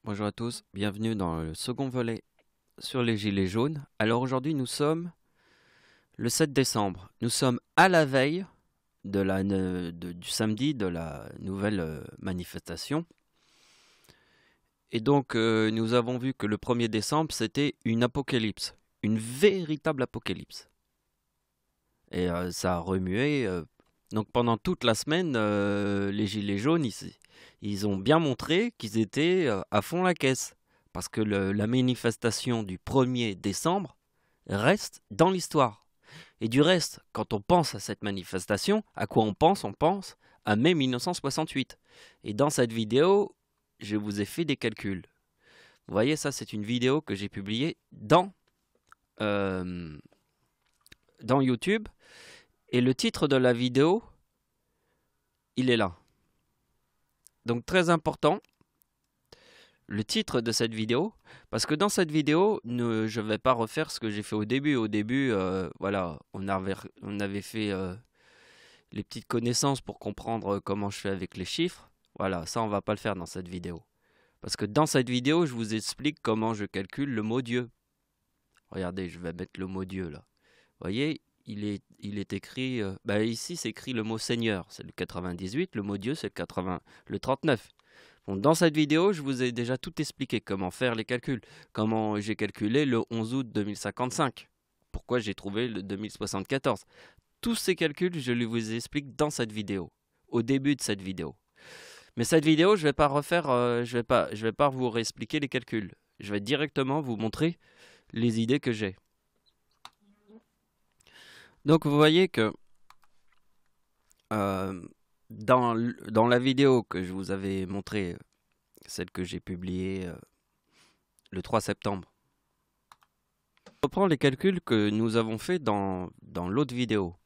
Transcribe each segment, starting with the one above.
Bonjour à tous, bienvenue dans le second volet sur les gilets jaunes. Alors aujourd'hui nous sommes le 7 décembre, nous sommes à la veille du samedi de la nouvelle manifestation. Et donc nous avons vu que le 1er décembre c'était une apocalypse, une véritable apocalypse. Et ça a remué, donc pendant toute la semaine les gilets jaunes ils ont bien montré qu'ils étaient à fond la caisse. Parce que la manifestation du 1er décembre reste dans l'histoire. Et du reste, quand on pense à cette manifestation, à quoi on pense? On pense à mai 1968. Et dans cette vidéo, je vous ai fait des calculs. Vous voyez, ça c'est une vidéo que j'ai publiée dans YouTube. Et le titre de la vidéo, il est là. Donc très important, le titre de cette vidéo, parce que dans cette vidéo, je ne vais pas refaire ce que j'ai fait au début. Au début, voilà, on avait fait les petites connaissances pour comprendre comment je fais avec les chiffres. Voilà, ça on va pas le faire dans cette vidéo. Parce que dans cette vidéo, je vous explique comment je calcule le mot Dieu. Regardez, je vais mettre le mot Dieu là. Vous voyez, il est écrit, ici c'est écrit le mot Seigneur, c'est le 98, le mot Dieu c'est le 39. Bon, dans cette vidéo, je vous ai déjà tout expliqué, comment faire les calculs, comment j'ai calculé le 11 août 2055, pourquoi j'ai trouvé le 2074. Tous ces calculs, je vous explique dans cette vidéo, au début de cette vidéo. Mais cette vidéo, je ne vais pas refaire, je vais pas vous réexpliquer les calculs. Je vais directement vous montrer les idées que j'ai. Donc vous voyez que dans la vidéo que je vous avais montrée, celle que j'ai publiée le 3 septembre, je reprends les calculs que nous avons fait dans l'autre vidéo.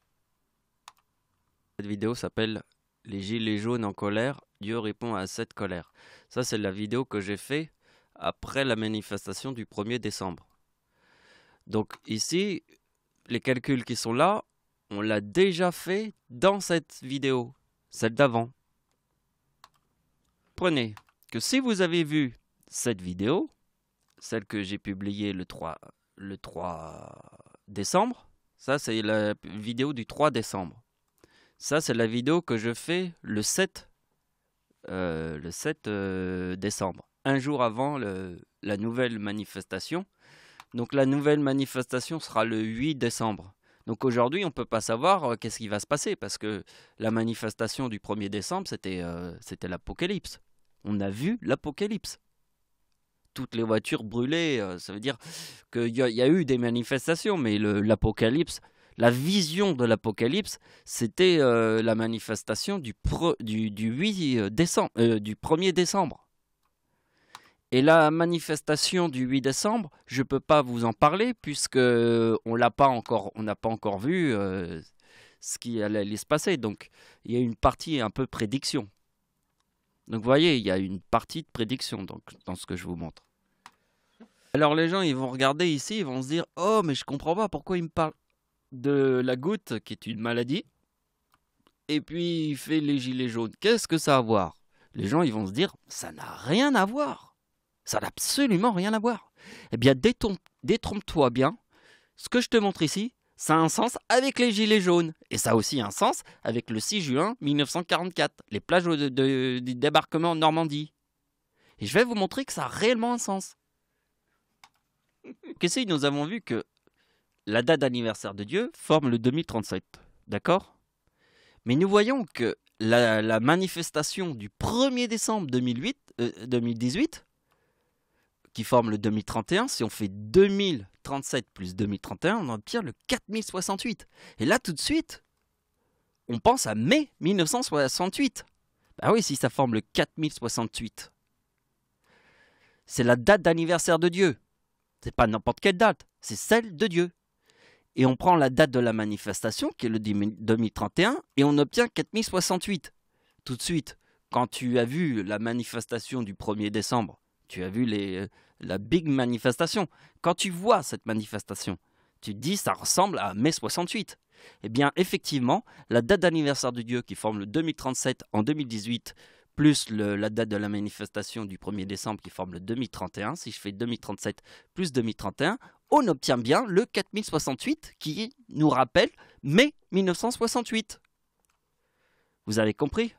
Cette vidéo s'appelle « Les gilets jaunes en colère, Dieu répond à cette colère ». Ça, c'est la vidéo que j'ai fait après la manifestation du 1er décembre. Donc ici, les calculs qui sont là, on l'a déjà fait dans cette vidéo, celle d'avant. Prenez que si vous avez vu cette vidéo, celle que j'ai publiée le 3 décembre, ça c'est la vidéo du 3 décembre. Ça c'est la vidéo que je fais le 7 décembre, un jour avant la nouvelle manifestation. Donc la nouvelle manifestation sera le 8 décembre. Donc aujourd'hui, on ne peut pas savoir qu'est-ce qui va se passer, parce que la manifestation du 1er décembre, c'était l'apocalypse. On a vu l'apocalypse. Toutes les voitures brûlées, ça veut dire qu'il y a eu des manifestations, mais l'apocalypse, la vision de l'apocalypse, c'était la manifestation du 1er décembre. Et la manifestation du 8 décembre, je ne peux pas vous en parler puisque on n'a pas encore vu ce qui allait se passer. Donc il y a une partie un peu prédiction. Donc vous voyez, il y a une partie de prédiction dans ce que je vous montre. Alors les gens, ils vont regarder ici, ils vont se dire « Oh, mais je comprends pas pourquoi il me parle de la goutte qui est une maladie. Et puis il fait les gilets jaunes. Qu'est-ce que ça a à voir ?» Les gens, ils vont se dire « Ça n'a rien à voir. Ça n'a absolument rien à voir. » Eh bien, détrompe-toi bien. Ce que je te montre ici, ça a un sens avec les gilets jaunes. Et ça a aussi un sens avec le 6 juin 1944, les plages du débarquement en Normandie. Et je vais vous montrer que ça a réellement un sens. Ici, nous avons vu que la date d'anniversaire de Dieu forme le 2037. D'accord? Mais nous voyons que la manifestation du 1er décembre 2018, qui forme le 2031, si on fait 2037 plus 2031, on obtient le 4068. Et là, tout de suite, on pense à mai 1968. Bah oui, si ça forme le 4068. C'est la date d'anniversaire de Dieu. C'est pas n'importe quelle date, c'est celle de Dieu. Et on prend la date de la manifestation, qui est le 2031, et on obtient 4068. Tout de suite, quand tu as vu la manifestation du 1er décembre, tu as vu la big manifestation. Quand tu vois cette manifestation, tu te dis ça ressemble à mai 68. Eh bien, effectivement, la date d'anniversaire de Dieu qui forme le 2037 en 2018 plus la date de la manifestation du 1er décembre qui forme le 2031, si je fais 2037 plus 2031, on obtient bien le 4068 qui nous rappelle mai 1968. Vous avez compris?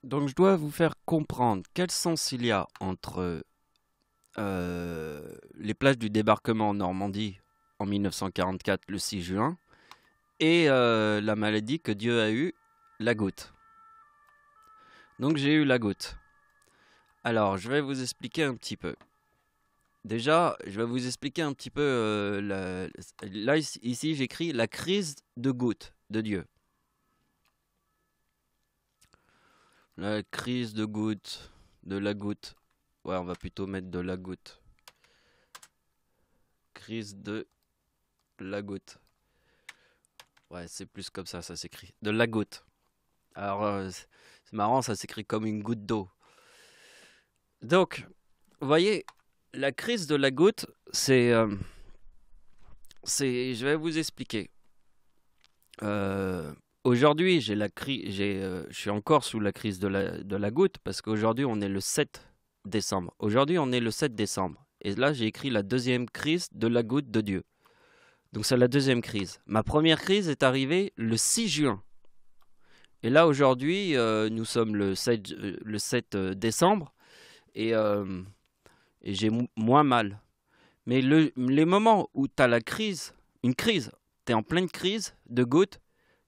Donc je dois vous faire comprendre quel sens il y a entre les plages du débarquement en Normandie en 1944, le 6 juin, et la maladie que Dieu a eue, la goutte. Donc j'ai eu la goutte. Alors je vais vous expliquer un petit peu. Déjà, je vais vous expliquer un petit peu, là ici j'écris la crise de goutte de Dieu. La crise de goutte, de la goutte. Ouais, on va plutôt mettre de la goutte. Crise de la goutte. Ouais, c'est plus comme ça s'écrit. De la goutte. Alors, c'est marrant, ça s'écrit comme une goutte d'eau. Donc, vous voyez, la crise de la goutte, je vais vous expliquer. Aujourd'hui, je suis encore sous la crise de la goutte parce qu'aujourd'hui, on est le 7 décembre. Aujourd'hui, on est le 7 décembre. Et là, j'ai écrit la deuxième crise de la goutte de Dieu. Donc, c'est la deuxième crise. Ma première crise est arrivée le 6 juin. Et là, aujourd'hui, nous sommes le 7 décembre. Et j'ai moins mal. Mais les moments où tu as une crise, tu es en pleine crise de goutte,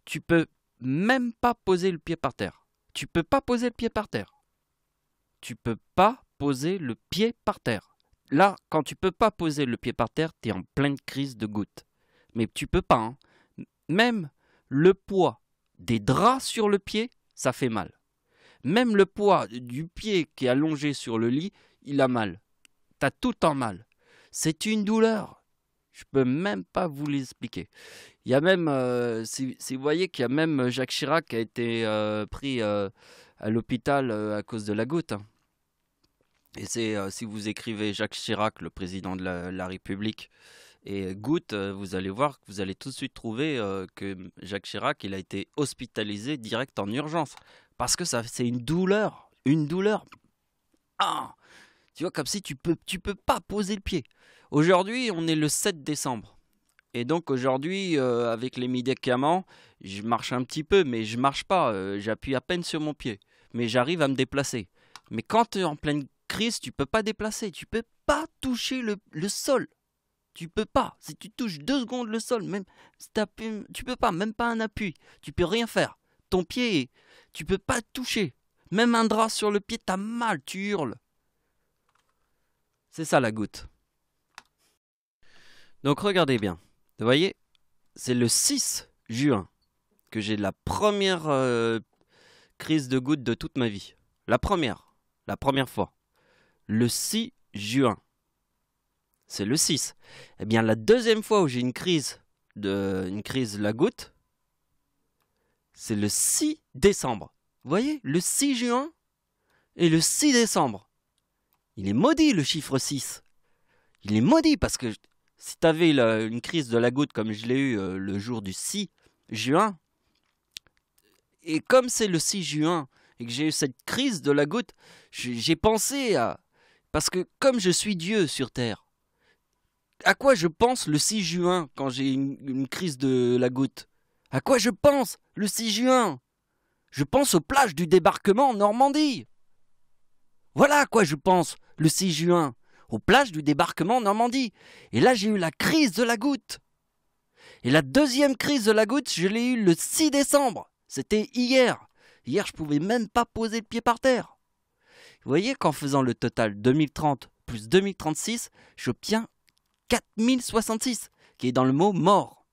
tu peux même pas poser le pied par terre. Tu peux pas poser le pied par terre. Tu peux pas poser le pied par terre. Là, quand tu peux pas poser le pied par terre, tu es en pleine crise de goutte. Mais tu peux pas. Hein. Même le poids des draps sur le pied, ça fait mal. Même le poids du pied qui est allongé sur le lit, il a mal. Tu as tout le temps mal. C'est une douleur. Je peux même pas vous l'expliquer. Il y a même, si vous voyez qu'il y a même Jacques Chirac qui a été pris à l'hôpital à cause de la goutte. Hein. Et c'est si vous écrivez Jacques Chirac, le président de la République, et goutte, vous allez voir que vous allez tout de suite trouver que Jacques Chirac, il a été hospitalisé direct en urgence. Parce que c'est une douleur. Une douleur. Ah, tu vois, comme si tu peux pas poser le pied. Aujourd'hui, on est le 7 décembre. Et donc aujourd'hui, avec les médicaments, je marche un petit peu, mais je marche pas. J'appuie à peine sur mon pied. Mais j'arrive à me déplacer. Mais quand tu es en pleine crise, tu peux pas déplacer. Tu peux pas toucher le sol. Tu peux pas. Si tu touches 2 secondes le sol, même si tu peux pas, même pas un appui. Tu peux rien faire. Ton pied, tu peux pas toucher. Même un drap sur le pied, t'as mal, tu hurles. C'est ça la goutte. Donc regardez bien. Vous voyez, c'est le 6 juin que j'ai la première crise de goutte de toute ma vie. La première fois. Le 6 juin. C'est le 6. Eh bien, la deuxième fois où j'ai une crise de la goutte, c'est le 6 décembre. Vous voyez, le 6 juin et le 6 décembre. Il est maudit le chiffre 6. Il est maudit parce que si tu avais une crise de la goutte comme je l'ai eu le jour du 6 juin, et comme c'est le 6 juin et que j'ai eu cette crise de la goutte, j'ai pensé à... Parce que comme je suis Dieu sur terre, à quoi je pense le 6 juin quand j'ai une crise de la goutte? À quoi je pense le 6 juin? Je pense aux plages du débarquement en Normandie. Voilà à quoi je pense le 6 juin, aux plages du débarquement en Normandie. Et là, j'ai eu la crise de la goutte. Et la deuxième crise de la goutte, je l'ai eue le 6 décembre. C'était hier. Hier, je pouvais même pas poser le pied par terre. Vous voyez qu'en faisant le total 2030 plus 2036, j'obtiens 4066, qui est dans le mot mort.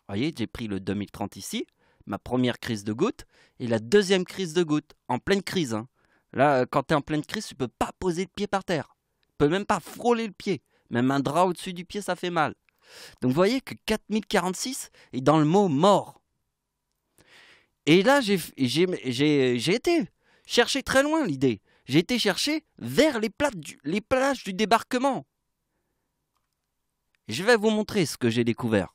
Vous voyez, j'ai pris le 2030 ici, ma première crise de goutte, et la deuxième crise de goutte, en pleine crise. Hein. Là, quand tu es en pleine crise, tu ne peux pas poser le pied par terre. Tu ne peux même pas frôler le pied. Même un drap au-dessus du pied, ça fait mal. Donc vous voyez que 4046 est dans le mot mort. Et là, j'ai été chercher très loin l'idée. J'ai été chercher vers les plages du débarquement. Je vais vous montrer ce que j'ai découvert.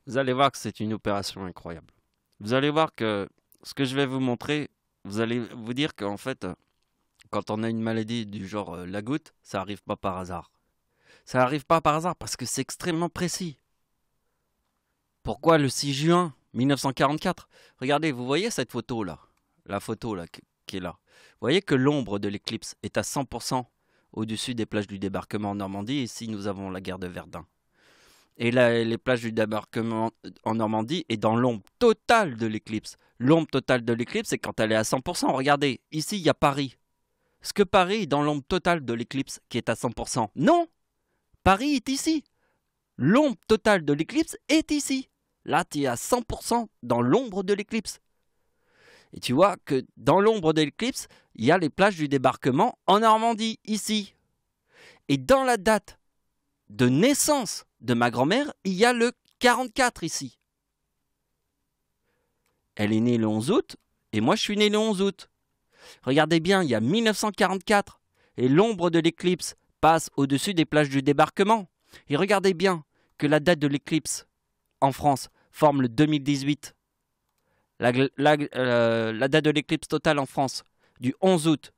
Vous allez voir que c'est une opération incroyable. Vous allez voir que ce que je vais vous montrer, vous allez vous dire qu'en fait, quand on a une maladie du genre la goutte, ça n'arrive pas par hasard. Ça n'arrive pas par hasard parce que c'est extrêmement précis. Pourquoi le 6 juin 1944? Regardez, vous voyez cette photo-là? La photo là qui est là. Vous voyez que l'ombre de l'éclipse est à 100% au-dessus des plages du débarquement en Normandie. Ici, nous avons la guerre de Verdun. Et là, les plages du débarquement en Normandie est dans l'ombre totale de l'éclipse. L'ombre totale de l'éclipse, c'est quand elle est à 100%. Regardez, ici, il y a Paris. Est-ce que Paris est dans l'ombre totale de l'éclipse qui est à 100%? Non! Paris est ici. L'ombre totale de l'éclipse est ici. Là, tu es à 100% dans l'ombre de l'éclipse. Et tu vois que dans l'ombre de l'éclipse, il y a les plages du débarquement en Normandie, ici. Et dans la date de naissance de ma grand-mère, il y a le 44 ici. Elle est née le 11 août, et moi je suis né le 11 août. Regardez bien, il y a 1944, et l'ombre de l'éclipse passe au-dessus des plages du débarquement. Et regardez bien que la date de l'éclipse en France forme le 2018. La date de l'éclipse totale en France, du 11 août.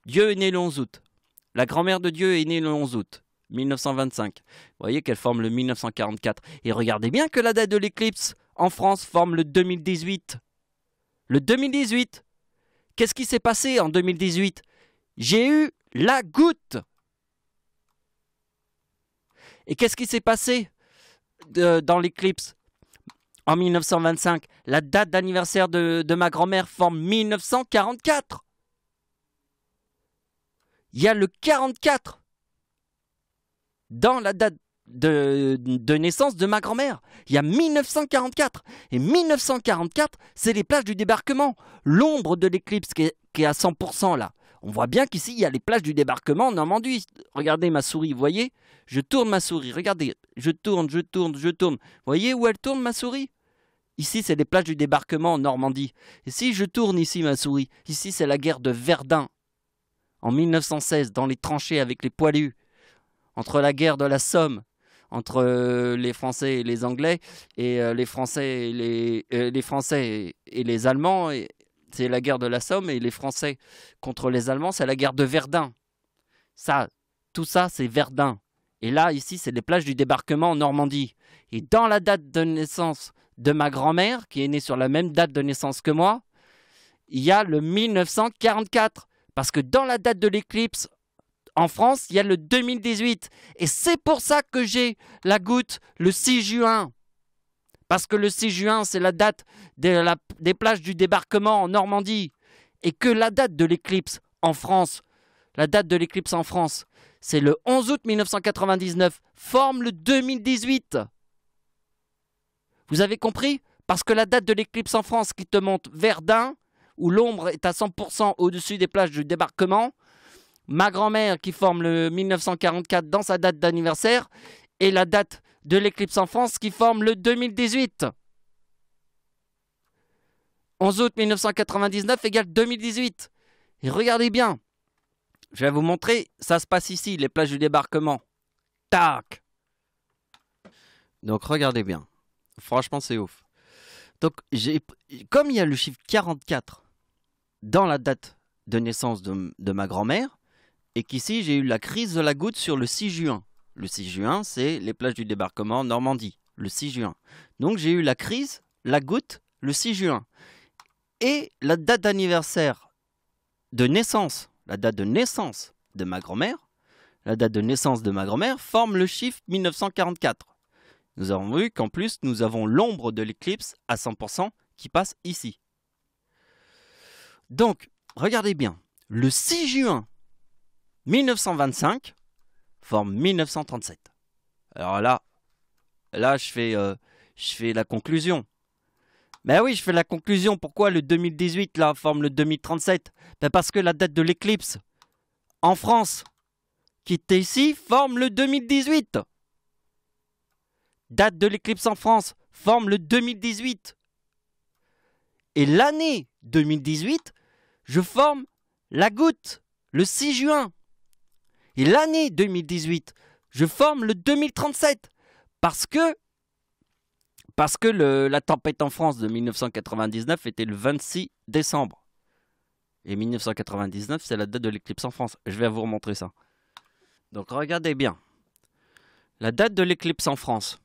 Dieu est né le 11 août. La grand-mère de Dieu est née le 11 août 1925. Vous voyez qu'elle forme le 1944. Et regardez bien que la date de l'éclipse en France forme le 2018. Le 2018. Qu'est-ce qui s'est passé en 2018? J'ai eu la goutte. Et qu'est-ce qui s'est passé dans l'éclipse en 1925? La date d'anniversaire de ma grand-mère forme 1944. Il y a le 44 dans la date de naissance de ma grand-mère. Il y a 1944. Et 1944, c'est les plages du débarquement. L'ombre de l'éclipse qui est à 100% là. On voit bien qu'ici, il y a les plages du débarquement en Normandie. Regardez ma souris, vous voyez? Je tourne ma souris. Regardez, je tourne. Vous voyez où elle tourne ma souris? Ici, c'est les plages du débarquement en Normandie. Et si je tourne ici ma souris, ici, c'est la guerre de Verdun. En 1916, dans les tranchées avec les poilus, entre la guerre de la Somme, entre les Français et les Anglais, et les Français et les Allemands, c'est la guerre de la Somme, et les Français contre les Allemands, c'est la guerre de Verdun. Tout ça, c'est Verdun. Et là, ici, c'est les plages du débarquement en Normandie. Et dans la date de naissance de ma grand-mère, qui est née sur la même date de naissance que moi, il y a le 1944. Parce que dans la date de l'éclipse, en France, il y a le 2018. Et c'est pour ça que j'ai la goutte le 6 juin. Parce que le 6 juin, c'est la date des plages du débarquement en Normandie. Et que la date de l'éclipse en France, c'est le 11 août 1999, forme le 2018. Vous avez compris? Parce que la date de l'éclipse en France qui te montre Verdun, où l'ombre est à 100% au-dessus des plages du débarquement, ma grand-mère qui forme le 1944 dans sa date d'anniversaire, et la date de l'éclipse en France qui forme le 2018. 11 août 1999 égale 2018. Et regardez bien, je vais vous montrer, ça se passe ici, les plages du débarquement. Tac! Donc regardez bien, franchement c'est ouf. Donc comme il y a le chiffre 44 dans la date de naissance de ma grand-mère, et qu'ici j'ai eu la crise de la goutte sur le 6 juin. Le 6 juin, c'est les plages du débarquement en Normandie, le 6 juin. Donc j'ai eu la crise, la goutte, le 6 juin. Et la date d'anniversaire de naissance, la date de naissance de ma grand-mère, forme le chiffre 1944. Nous avons vu qu'en plus, nous avons l'ombre de l'éclipse à 100% qui passe ici. Donc, regardez bien, le 6 juin 1925 forme 1937. Alors là je fais la conclusion. Ben oui, je fais la conclusion. Pourquoi le 2018 là forme le 2037? Ben parce que la date de l'éclipse en France qui était ici forme le 2018. Date de l'éclipse en France forme le 2018. Et l'année 2018, je forme la goutte, le 6 juin. Et l'année 2018, je forme le 2037. Parce que Parce que la tempête en France de 1999 était le 26 décembre. Et 1999, c'est la date de l'éclipse en France. Je vais vous remontrer ça. Donc regardez bien. La date de l'éclipse en France.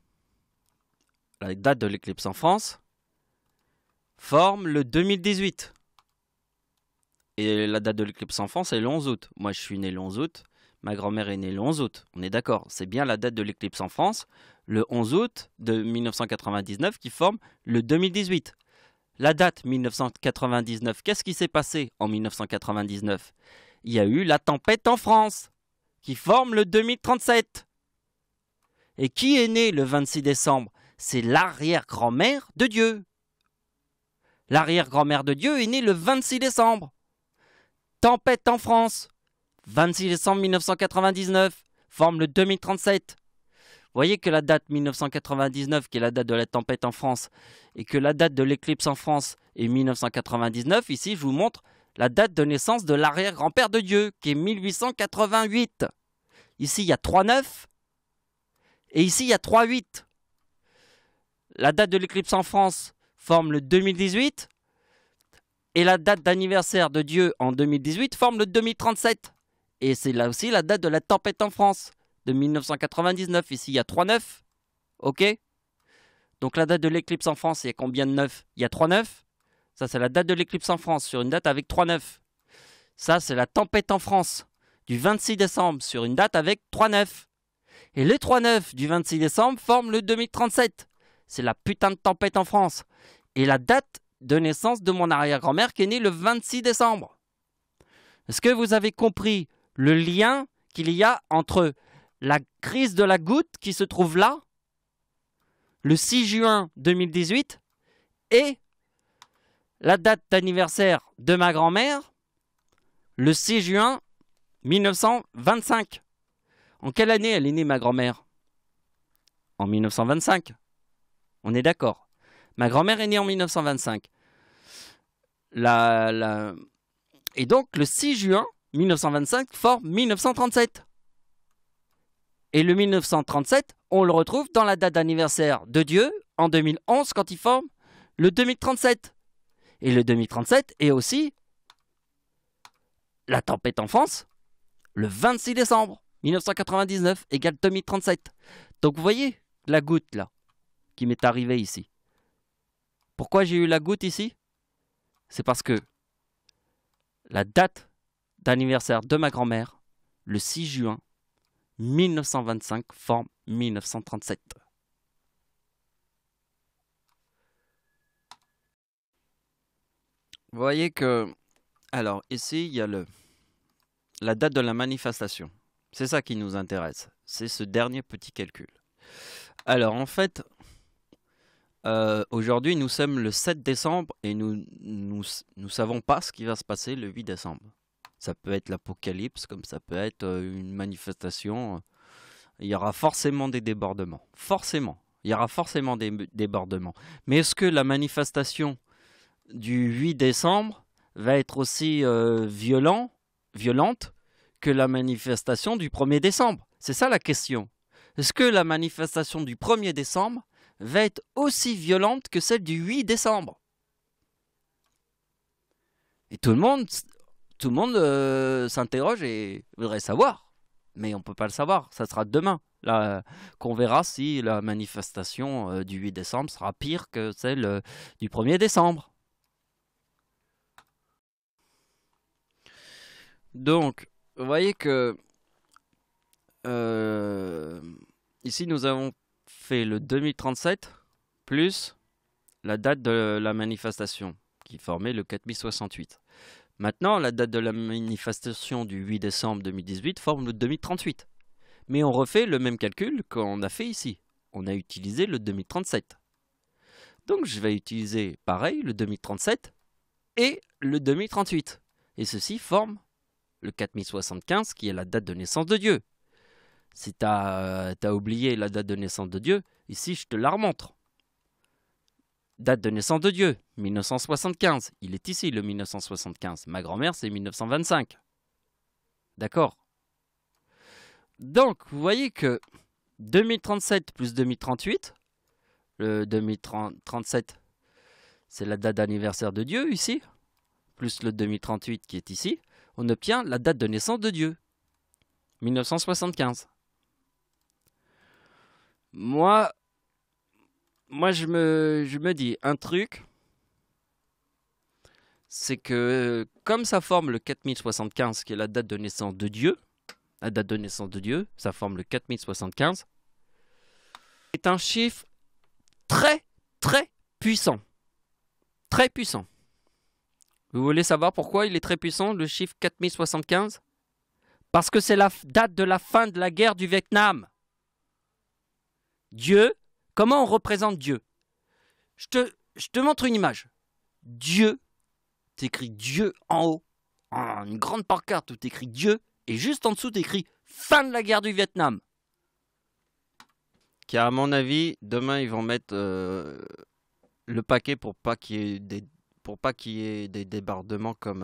La date de l'éclipse en France forme le 2018. Et la date de l'éclipse en France est le 11 août. Moi, je suis né le 11 août. Ma grand-mère est née le 11 août. On est d'accord. C'est bien la date de l'éclipse en France, le 11 août de 1999, qui forme le 2018. La date 1999, qu'est-ce qui s'est passé en 1999? Il y a eu la tempête en France, qui forme le 2037. Et qui est né le 26 décembre? C'est l'arrière-grand-mère de Dieu. L'arrière-grand-mère de Dieu est née le 26 décembre. Tempête en France, 26 décembre 1999, forme le 2037. Vous voyez que la date 1999, qui est la date de la tempête en France, et que la date de l'éclipse en France est 1999. Ici, je vous montre la date de naissance de l'arrière-grand-père de Dieu, qui est 1888. Ici, il y a 3,9. Et ici, il y a 3,8. La date de l'éclipse en France forme le 2018. Et la date d'anniversaire de Dieu en 2018 forme le 2037. Et c'est là aussi la date de la tempête en France de 1999. Ici, il y a 3,9. OK? Donc la date de l'éclipse en France, il y a combien de 9? Il y a 3,9. Ça, c'est la date de l'éclipse en France sur une date avec 3,9. Ça, c'est la tempête en France du 26 décembre sur une date avec 3,9. Et le 3,9 du 26 décembre forme le 2037. C'est la putain de tempête en France. Et la date de naissance de mon arrière-grand-mère qui est née le 26 décembre. Est-ce que vous avez compris le lien qu'il y a entre la crise de la goutte qui se trouve là, le 6 juin 2018, et la date d'anniversaire de ma grand-mère, le 6 juin 1925. En quelle année elle est née, ma grand-mère? En 1925. On est d'accord. Ma grand-mère est née en 1925. Et donc, le 6 juin 1925 forme 1937. Et le 1937, on le retrouve dans la date d'anniversaire de Dieu, en 2011, quand il forme le 2037. Et le 2037 est aussi la tempête en France, le 26 décembre 1999, égale 2037. Donc, vous voyez la goutte, là, qui m'est arrivée ici. Pourquoi j'ai eu la goutte ici? C'est parce que la date d'anniversaire de ma grand-mère, le 6 juin 1925, forme 1937. Vous voyez que... Alors, ici, il y a la date de la manifestation. C'est ça qui nous intéresse. C'est ce dernier petit calcul. Alors, en fait... aujourd'hui, nous sommes le 7 décembre et nous savons pas ce qui va se passer le 8 décembre. Ça peut être l'apocalypse, comme ça peut être une manifestation. Il y aura forcément des débordements. Forcément. Il y aura forcément des débordements. Mais est-ce que la manifestation du 8 décembre va être aussi violente que la manifestation du 1er décembre? C'est ça la question. Est-ce que la manifestation du 1er décembre va être aussi violente que celle du 8 décembre? Et tout le monde s'interroge et voudrait savoir. Mais on ne peut pas le savoir. Ça sera demain qu'on verra si la manifestation du 8 décembre sera pire que celle du 1er décembre. Donc, vous voyez que ici, nous avons fait le 2037 plus la date de la manifestation qui formait le 4068. Maintenant, la date de la manifestation du 8 décembre 2018 forme le 2038. Mais on refait le même calcul qu'on a fait ici. On a utilisé le 2037. Donc je vais utiliser pareil le 2037 et le 2038. Et ceci forme le 4075 qui est la date de naissance de Dieu. Si tu as oublié la date de naissance de Dieu, ici je te la remontre. Date de naissance de Dieu, 1975. Il est ici le 1975. Ma grand-mère c'est 1925. D'accord? Donc vous voyez que 2037 plus 2038 Le 2037, c'est la date d'anniversaire de Dieu ici, plus le 2038 qui est ici. On obtient la date de naissance de Dieu, 1975. Moi je me dis un truc, c'est que comme ça forme le 4075, qui est la date de naissance de Dieu, ça forme le 4075, c'est un chiffre très, très puissant. Très puissant. Vous voulez savoir pourquoi il est très puissant, le chiffre 4075? Parce que c'est la date de la fin de la guerre du Vietnam. Dieu, comment on représente Dieu? Je te montre une image. Dieu, t'écris Dieu en haut, en une grande pancarte où t'écris Dieu, et juste en dessous t'écris fin de la guerre du Vietnam. Car à mon avis, demain ils vont mettre le paquet pour pas qu'il y ait des débordements comme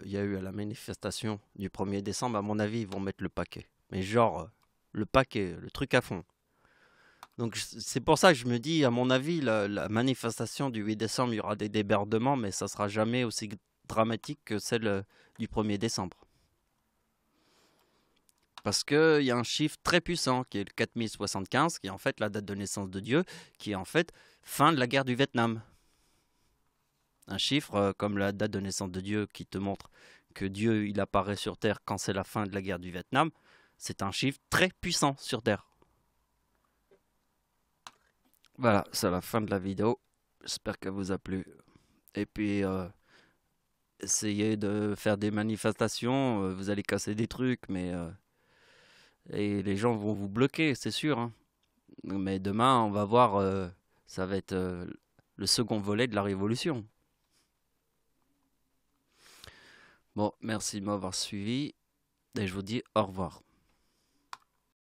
il y a eu à la manifestation du 1er décembre. À mon avis, ils vont mettre le paquet. Mais genre, le paquet, le truc à fond. Donc c'est pour ça que je me dis, à mon avis, la manifestation du 8 décembre, il y aura des débordements, mais ça sera jamais aussi dramatique que celle du 1er décembre. Parce qu'il y a un chiffre très puissant, qui est le 4075, qui est en fait la date de naissance de Dieu, qui est en fait fin de la guerre du Vietnam. Un chiffre comme la date de naissance de Dieu qui te montre que Dieu il apparaît sur Terre quand c'est la fin de la guerre du Vietnam, c'est un chiffre très puissant sur Terre. Voilà, c'est la fin de la vidéo. J'espère qu'elle vous a plu. Et puis, essayez de faire des manifestations. Vous allez casser des trucs, mais... et les gens vont vous bloquer, c'est sûr. Hein. Mais demain, on va voir... ça va être le second volet de la révolution. Bon, merci de m'avoir suivi. Et je vous dis au revoir.